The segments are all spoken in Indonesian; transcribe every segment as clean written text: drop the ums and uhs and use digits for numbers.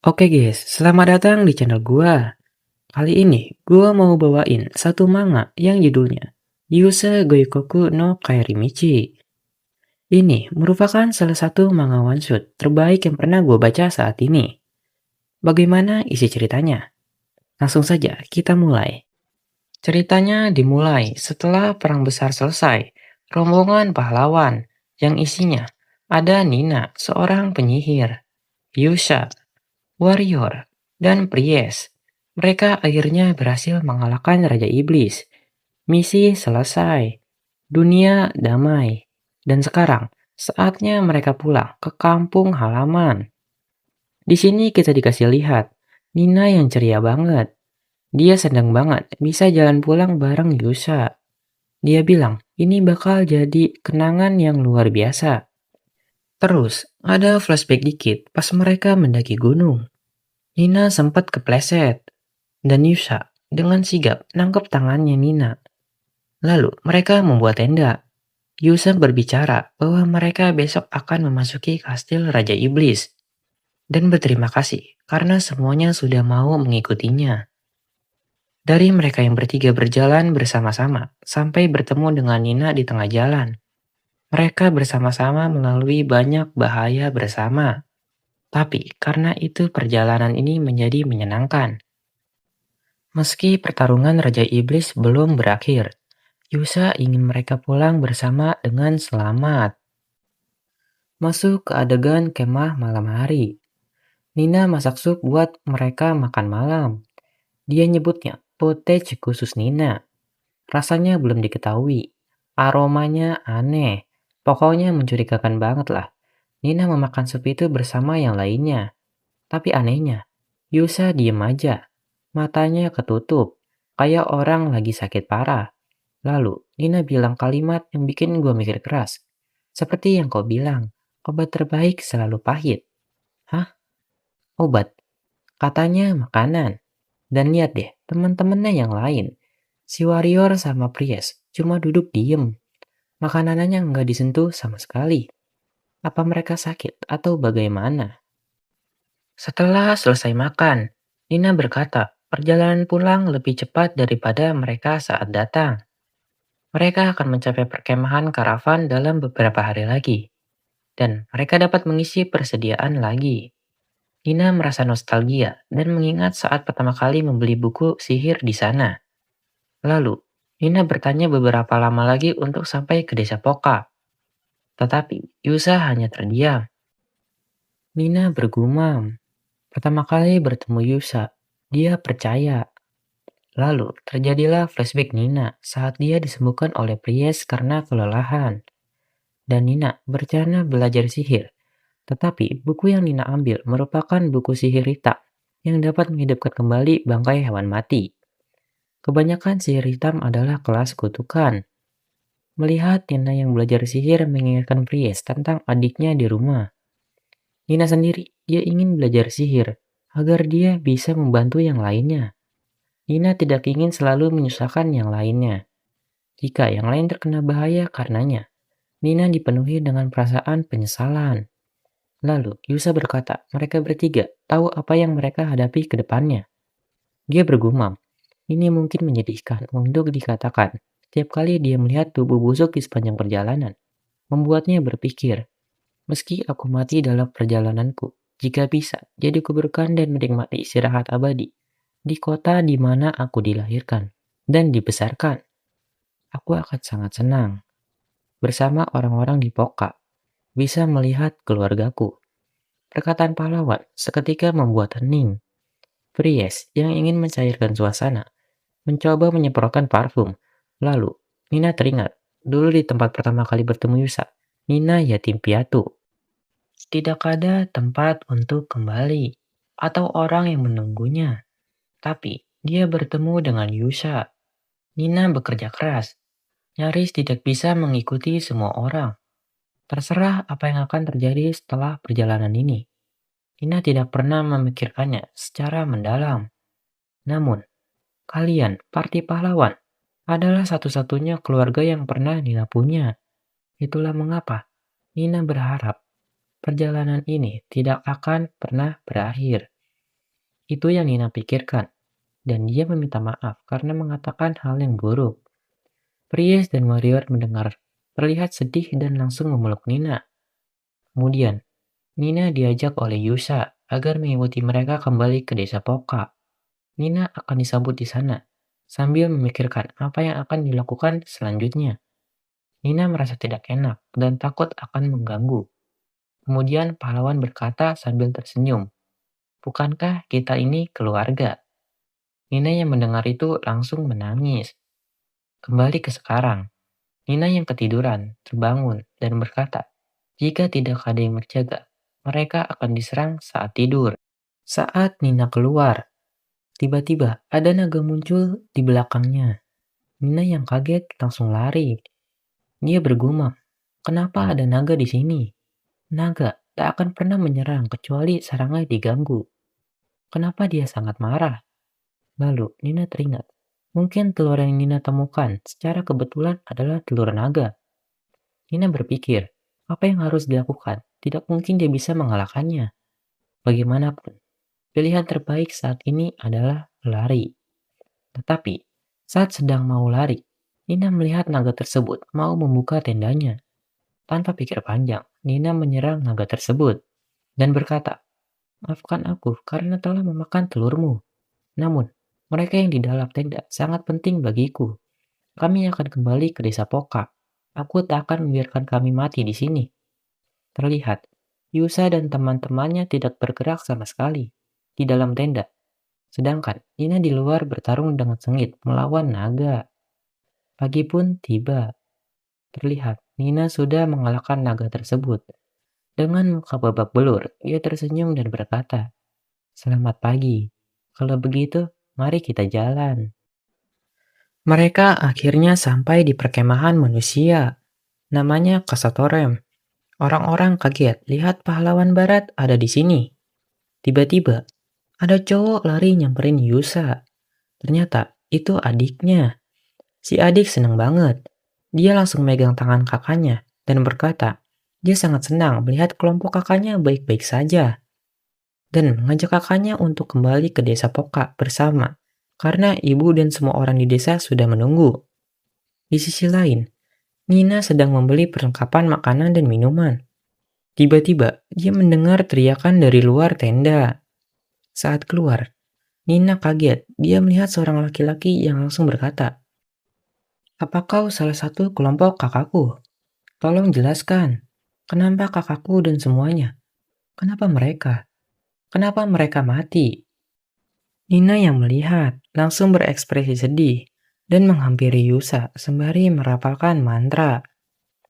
Oke guys, selamat datang di channel gua. Kali ini gua mau bawain satu manga yang judulnya Yusa Goikoku no Kairimichi. Ini merupakan salah satu manga one shot terbaik yang pernah gua baca saat ini. Bagaimana isi ceritanya? Langsung saja kita mulai. Ceritanya dimulai setelah perang besar selesai. Rombongan pahlawan yang isinya ada Nina, seorang penyihir, Yusha, warrior, dan Priest. Mereka akhirnya berhasil mengalahkan Raja Iblis. Misi selesai. Dunia damai. Dan sekarang, saatnya mereka pulang ke kampung halaman. Di sini kita dikasih lihat, Nina yang ceria banget. Dia senang banget bisa jalan pulang bareng Yusa. Dia bilang, ini bakal jadi kenangan yang luar biasa. Terus, ada flashback dikit pas mereka mendaki gunung. Nina sempat kepleset, dan Yusa dengan sigap nangkep tangannya Nina. Lalu mereka membuat tenda. Yusa berbicara bahwa mereka besok akan memasuki kastil Raja Iblis dan berterima kasih karena semuanya sudah mau mengikutinya. Dari mereka yang bertiga berjalan bersama-sama sampai bertemu dengan Nina di tengah jalan. Mereka bersama-sama melalui banyak bahaya bersama. Tapi karena itu perjalanan ini menjadi menyenangkan. Meski pertarungan Raja Iblis belum berakhir, Yusa ingin mereka pulang bersama dengan selamat. Masuk ke adegan kemah malam hari. Nina masak sup buat mereka makan malam. Dia nyebutnya potage khusus Nina. Rasanya belum diketahui. Aromanya aneh. Pokoknya mencurigakan banget lah. Nina memakan sup itu bersama yang lainnya. Tapi anehnya, Yusa diem aja. Matanya ketutup. Kayak orang lagi sakit parah. Lalu, Nina bilang kalimat yang bikin gue mikir keras. Seperti yang kau bilang, obat terbaik selalu pahit. Hah? Obat? Katanya makanan. Dan lihat deh, teman-temannya yang lain. Si Warrior sama Priest cuma duduk diem. Makanannya nggak disentuh sama sekali. Apa mereka sakit atau bagaimana? Setelah selesai makan, Nina berkata, perjalanan pulang lebih cepat daripada mereka saat datang. Mereka akan mencapai perkemahan karavan dalam beberapa hari lagi, dan mereka dapat mengisi persediaan lagi. Nina merasa nostalgia dan mengingat saat pertama kali membeli buku sihir di sana. Lalu, Nina bertanya beberapa lama lagi untuk sampai ke desa Poka. Tetapi, Yusa hanya terdiam. Nina bergumam. Pertama kali bertemu Yusa, dia percaya. Lalu, terjadilah flashback Nina saat dia disembuhkan oleh Priest karena kelelahan. Dan Nina berencana belajar sihir. Tetapi buku yang Nina ambil merupakan buku sihir hitam yang dapat menghidupkan kembali bangkai hewan mati. Kebanyakan sihir hitam adalah kelas kutukan. Melihat Nina yang belajar sihir mengingatkan Priest tentang adiknya di rumah. Nina sendiri, dia ingin belajar sihir agar dia bisa membantu yang lainnya. Nina tidak ingin selalu menyusahkan yang lainnya. Jika yang lain terkena bahaya karenanya, Nina dipenuhi dengan perasaan penyesalan. Lalu, Yusa berkata, mereka bertiga tahu apa yang mereka hadapi ke depannya. Dia bergumam, ini mungkin menyedihkan untuk dikatakan. Setiap kali dia melihat tubuh busuk di sepanjang perjalanan, membuatnya berpikir, meski aku mati dalam perjalananku, jika bisa, jadi kuburkan dan menikmati istirahat abadi di kota di mana aku dilahirkan dan dibesarkan. Aku akan sangat senang bersama orang-orang di Poka, bisa melihat keluargaku. Perkataan pahlawan seketika membuat hening. Priest yang ingin mencairkan suasana mencoba menyemprotkan parfum. Lalu, Nina teringat dulu di tempat pertama kali bertemu Yusa. Nina yatim piatu. Tidak ada tempat untuk kembali atau orang yang menunggunya. Tapi, dia bertemu dengan Yusa. Nina bekerja keras, nyaris tidak bisa mengikuti semua orang. Terserah apa yang akan terjadi setelah perjalanan ini. Nina tidak pernah memikirkannya secara mendalam. Namun, kalian, parti pahlawan, adalah satu-satunya keluarga yang pernah Nina punya. Itulah mengapa Nina berharap perjalanan ini tidak akan pernah berakhir. Itu yang Nina pikirkan, dan dia meminta maaf karena mengatakan hal yang buruk. Priest dan warrior mendengar, terlihat sedih dan langsung memeluk Nina. Kemudian, Nina diajak oleh Yusa agar mengikuti mereka kembali ke desa Poka. Nina akan disambut di sana, sambil memikirkan apa yang akan dilakukan selanjutnya. Nina merasa tidak enak dan takut akan mengganggu. Kemudian pahlawan berkata sambil tersenyum, "Bukankah kita ini keluarga?" Nina yang mendengar itu langsung menangis. Kembali ke sekarang, Nina yang ketiduran terbangun dan berkata, "Jika tidak ada yang menjaga, mereka akan diserang saat tidur." Saat Nina keluar, tiba-tiba ada naga muncul di belakangnya. Nina yang kaget langsung lari. Dia bergumam, "Kenapa ada naga di sini? Naga tak akan pernah menyerang kecuali sarangnya diganggu." Kenapa dia sangat marah? Lalu Nina teringat, mungkin telur yang Nina temukan secara kebetulan adalah telur naga. Nina berpikir, apa yang harus dilakukan? Tidak mungkin dia bisa mengalahkannya. Bagaimanapun, pilihan terbaik saat ini adalah lari. Tetapi, saat sedang mau lari, Nina melihat naga tersebut mau membuka tendanya. Tanpa pikir panjang, Nina menyerang naga tersebut dan berkata, "Maafkan aku karena telah memakan telurmu. Namun, mereka yang di dalam tenda sangat penting bagiku. Kami akan kembali ke desa Poka. Aku tak akan membiarkan kami mati di sini." Terlihat, Yusa dan teman-temannya tidak bergerak sama sekali di dalam tenda. Sedangkan Nina di luar bertarung dengan sengit melawan naga. Pagi pun tiba. Terlihat, Nina sudah mengalahkan naga tersebut. Dengan muka babak belur, ia tersenyum dan berkata, "Selamat pagi. Kalau begitu, mari kita jalan." Mereka akhirnya sampai di perkemahan manusia. Namanya Kasatorem. Orang-orang kaget lihat pahlawan barat ada di sini. Tiba-tiba, ada cowok lari nyamperin Yusa. Ternyata itu adiknya. Si adik senang banget. Dia langsung megang tangan kakaknya dan berkata, dia sangat senang melihat kelompok kakaknya baik-baik saja. Dan mengajak kakaknya untuk kembali ke desa Poka bersama. Karena ibu dan semua orang di desa sudah menunggu. Di sisi lain, Nina sedang membeli perlengkapan makanan dan minuman. Tiba-tiba, dia mendengar teriakan dari luar tenda. Saat keluar, Nina kaget. Dia melihat seorang laki-laki yang langsung berkata, "Apa kau salah satu kelompok kakakku? Tolong jelaskan, kenapa kakakku dan semuanya? Kenapa mereka? Kenapa mereka mati?" Nina yang melihat langsung berekspresi sedih dan menghampiri Yusa sembari merapalkan mantra.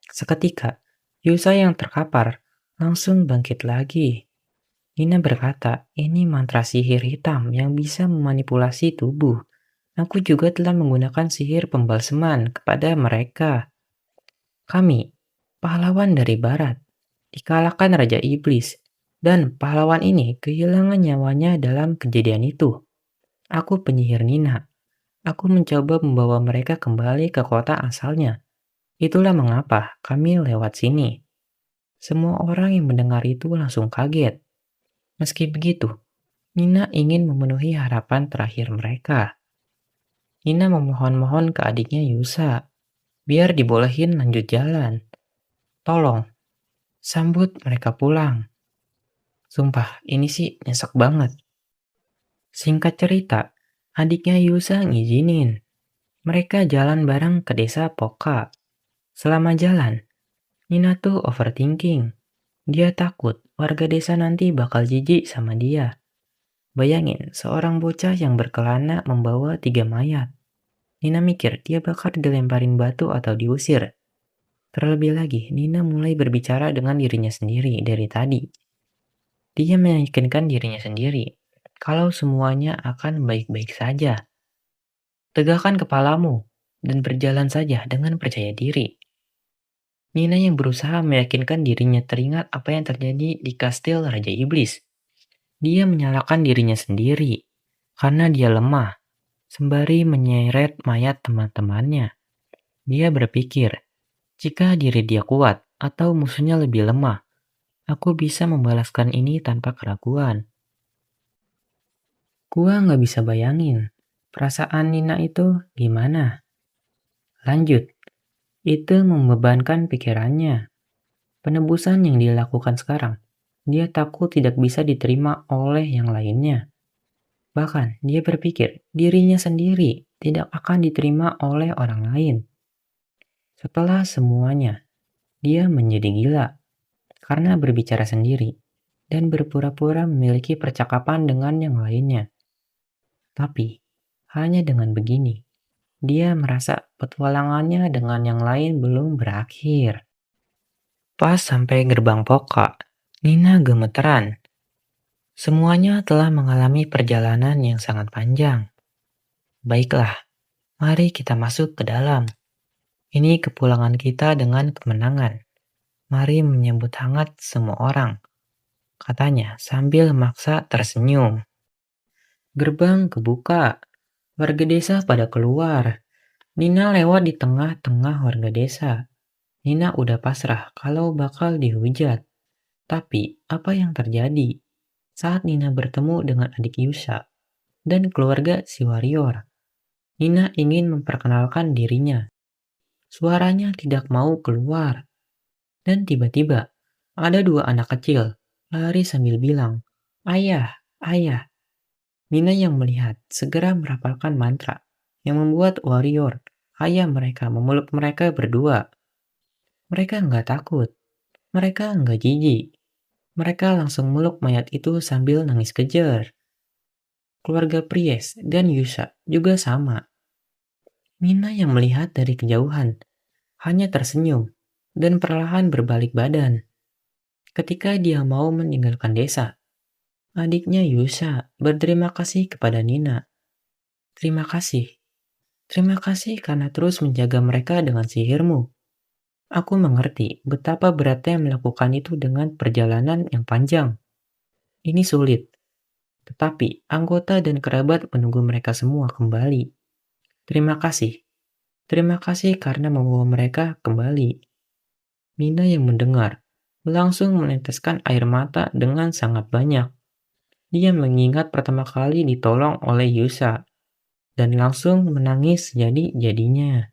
Seketika, Yusa yang terkapar langsung bangkit lagi. Nina berkata, "Ini mantra sihir hitam yang bisa memanipulasi tubuh. Aku juga telah menggunakan sihir pembalseman kepada mereka. Kami, pahlawan dari barat, dikalahkan Raja Iblis, dan pahlawan ini kehilangan nyawanya dalam kejadian itu. Aku penyihir Nina. Aku mencoba membawa mereka kembali ke kota asalnya. Itulah mengapa kami lewat sini." Semua orang yang mendengar itu langsung kaget. Meski begitu, Nina ingin memenuhi harapan terakhir mereka. Nina memohon-mohon ke adiknya Yusa, biar dibolehin lanjut jalan. Tolong, sambut mereka pulang. Sumpah, ini sih nyesek banget. Singkat cerita, adiknya Yusa ngizinin. Mereka jalan bareng ke desa Poka. Selama jalan, Nina tuh overthinking. Dia takut warga desa nanti bakal jijik sama dia. Bayangin, seorang bocah yang berkelana membawa 3 mayat. Nina mikir dia bakal dilemparin batu atau diusir. Terlebih lagi, Nina mulai berbicara dengan dirinya sendiri dari tadi. Dia meyakinkan dirinya sendiri kalau semuanya akan baik-baik saja. Tegakkan kepalamu dan berjalan saja dengan percaya diri. Nina yang berusaha meyakinkan dirinya teringat apa yang terjadi di kastil Raja Iblis. Dia menyalahkan dirinya sendiri karena dia lemah, sembari menyeret mayat teman-temannya. Dia berpikir, jika diri dia kuat atau musuhnya lebih lemah, aku bisa membalaskan ini tanpa keraguan. Gua nggak bisa bayangin perasaan Nina itu gimana. Lanjut, itu membebankan pikirannya. Penebusan yang dia lakukan sekarang, dia takut tidak bisa diterima oleh yang lainnya. Bahkan dia berpikir dirinya sendiri tidak akan diterima oleh orang lain. Setelah semuanya, dia menjadi gila karena berbicara sendiri dan berpura-pura memiliki percakapan dengan yang lainnya. Tapi, hanya dengan begini, dia merasa petualangannya dengan yang lain belum berakhir. Pas sampai gerbang Poka, Nina gemeteran. Semuanya telah mengalami perjalanan yang sangat panjang. Baiklah, mari kita masuk ke dalam. Ini kepulangan kita dengan kemenangan. Mari menyambut hangat semua orang, katanya sambil maksa tersenyum. Gerbang kebuka. Warga desa pada keluar. Nina lewat di tengah-tengah warga desa. Nina udah pasrah kalau bakal dihujat. Tapi apa yang terjadi saat Nina bertemu dengan adik Yusa dan keluarga si warrior? Nina ingin memperkenalkan dirinya. Suaranya tidak mau keluar. Dan tiba-tiba ada dua anak kecil lari sambil bilang, "Ayah, ayah." Nina yang melihat segera merapalkan mantra yang membuat warrior ayah mereka memeluk mereka berdua. Mereka nggak takut, mereka nggak jijik. Mereka langsung meluk mayat itu sambil nangis kejer. Keluarga Pries dan Yusa juga sama. Nina yang melihat dari kejauhan hanya tersenyum dan perlahan berbalik badan. Ketika dia mau meninggalkan desa, adiknya Yusa berterima kasih kepada Nina. Terima kasih. Terima kasih karena terus menjaga mereka dengan sihirmu. Aku mengerti betapa beratnya melakukan itu dengan perjalanan yang panjang. Ini sulit, tetapi anggota dan kerabat menunggu mereka semua kembali. Terima kasih. Terima kasih karena membawa mereka kembali. Nina yang mendengar langsung meneteskan air mata dengan sangat banyak. Dia mengingat pertama kali ditolong oleh Yusa dan langsung menangis jadi-jadinya.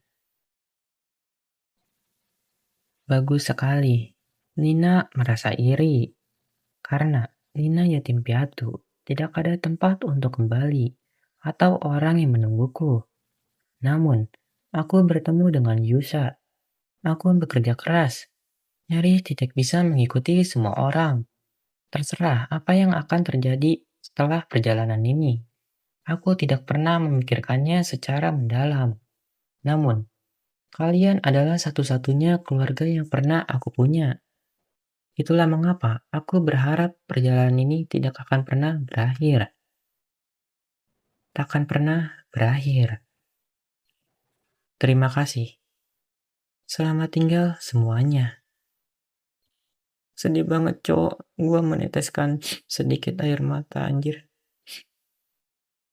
Bagus sekali. Nina merasa iri karena Nina yatim piatu, tidak ada tempat untuk kembali atau orang yang menungguku. Namun, aku bertemu dengan Yusa. Aku bekerja keras, nyaris tidak bisa mengikuti semua orang. Terserah apa yang akan terjadi setelah perjalanan ini. Aku tidak pernah memikirkannya secara mendalam. Namun, kalian adalah satu-satunya keluarga yang pernah aku punya. Itulah mengapa aku berharap perjalanan ini tidak akan pernah berakhir. Takkan pernah berakhir. Terima kasih. Selamat tinggal semuanya. Sedih banget, cowok. Gua meneteskan sedikit air mata, anjir.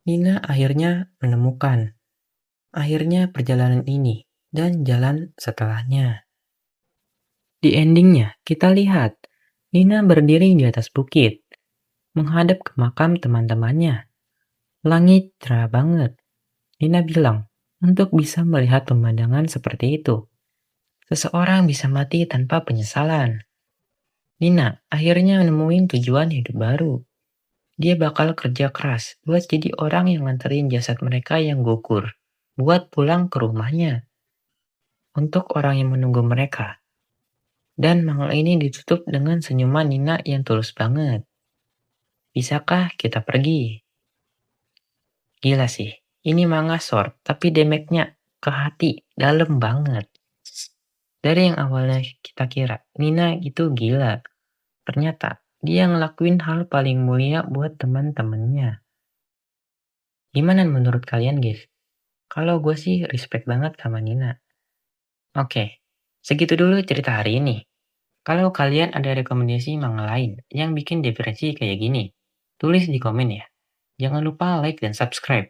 Nina akhirnya menemukan. Akhirnya perjalanan ini dan jalan setelahnya. Di endingnya, kita lihat Nina berdiri di atas bukit, menghadap ke makam teman-temannya. Langit cerah banget. Nina bilang, untuk bisa melihat pemandangan seperti itu, seseorang bisa mati tanpa penyesalan. Nina akhirnya nemuin tujuan hidup baru. Dia bakal kerja keras buat jadi orang yang nganterin jasad mereka yang gugur, buat pulang ke rumahnya. Untuk orang yang menunggu mereka. Dan mangla ini ditutup dengan senyuman Nina yang tulus banget. Bisakah kita pergi? Gila sih, ini manga short, tapi damage-nya ke hati dalam banget. Dari yang awalnya kita kira, Nina itu gila. Ternyata, dia ngelakuin hal paling mulia buat teman-temannya. Gimana menurut kalian, guys? Kalau gue sih respect banget sama Nina. Oke, segitu dulu cerita hari ini. Kalau kalian ada rekomendasi manga lain yang bikin depresi kayak gini, tulis di komen ya. Jangan lupa like dan subscribe.